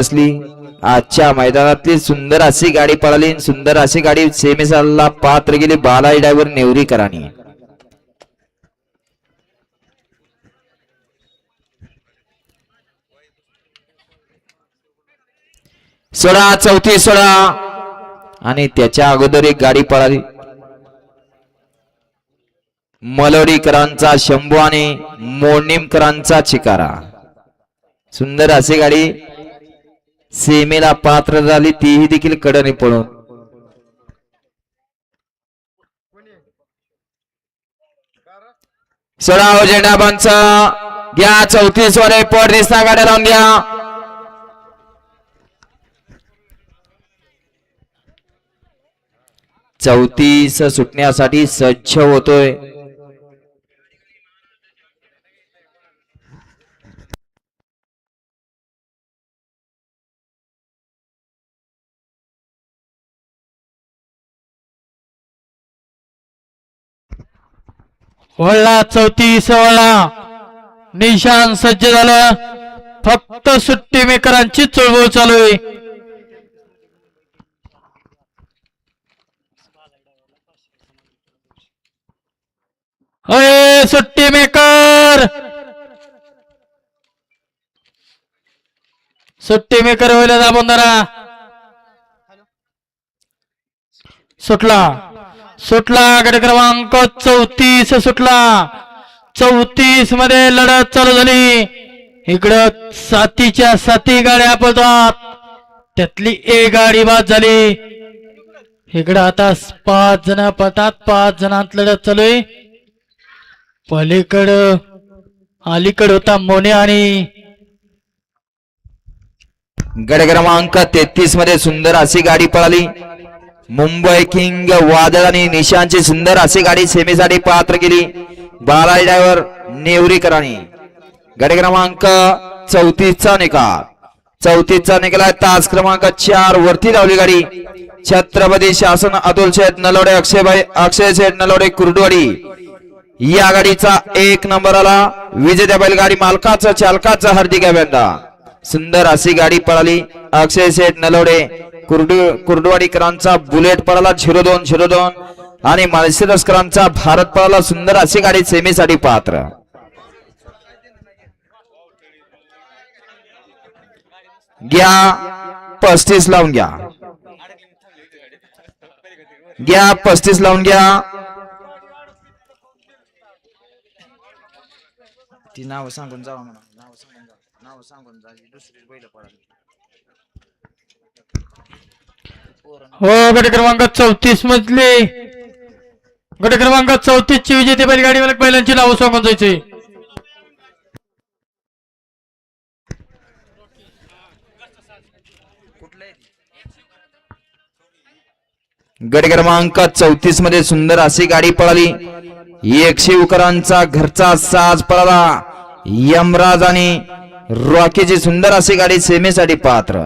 असली आजच्या मैदानातली सुंदर अशी गाडी पळाली, सुंदर अशी गाडी सेमीसाला पात्र गेली बालाई ड्रायव्हर नेवरीकरांनी। सोळा चौथी 16 आणि त्याच्या अगोदर एक गाडी पळाली मलोडीकरांचा शंभू आणि मोडणीमकरांचा चिकारा। सुंदर अशी गाडी सीमेला पात्र झाली, तीही देखील कडनी पळून। सोळा झेंडा पंच घ्या 34 वर पड दिसता गाड्या लावून घ्या। चौतीस सुटण्यासाठी सज्ज होतोय। वळला 34 वळला निशान सज्ज झालं, फक्त सुट्टी मेकरांची चळवळ चालू आहे। अरे सुट्टी मेकर, सुट्टी मेकर होईल दाबून धरा। सुटला सुटला गट क्रमांक 34 सुटला। 34 मध्ये लढत चालू झाली। इकडं 7च्या 7 गाड्या पळतात, त्यातली एक गाडी बाद झाली। इकडं आता 5 जण पळतात, 5 जणांत लढत चालू आहे। पलीकडं अलीकडे होता मोने आणि गट क्रमांक 33 मध्ये सुंदर अशी गाडी पळाली मुंबई किंग वादळ आणि निशांची सुंदर अशी गाडी सेमीसाठी पात्र केली बालाई ड्रायव्हर नेवरीकरांनी। गट क्रमांक 34 चा निकाल, 34 चा निकाल आहे। तास क्रमांक 4 वरती लावली गाडी छत्रपती शासन अतुल शेठ नलोडे अक्षय शेठ नलोडे कुर्डवाडी। या गाडीचा 1 नंबर आला विजेत्या बैलगाडी मालकाचा चालकाचा हार्दिक अभिनंदन। सुंदर अशी गाडी पळाली अक्षय शेठ नलोडे कुर्डवाडीकरांचा बुलेट पळाला 0202 आणि मर्सिडीजकरांचा भारत पळाला। सुंदर अशी गाडी सेमीसाठी पात्र। घ्या 35 लावून घ्या, घ्या 35 लावून घ्या। ती नाव सांगून जावा म्हणा, नाव सांगून जा दुसरी बैल पळाली। हो गट क्रमांक 34 मधले गट क्रमांक 34 ची विजेते बैलगाडी मालक बैलांची नाव सांगून जायचे। गट क्रमांक 34 मध्ये सुंदर अशी गाडी पळाली एक शिवकरांचा घरचा साज पळाला यमराज आणि रॉकीची सुंदर अशी गाडी सेमीसाठी पात्र।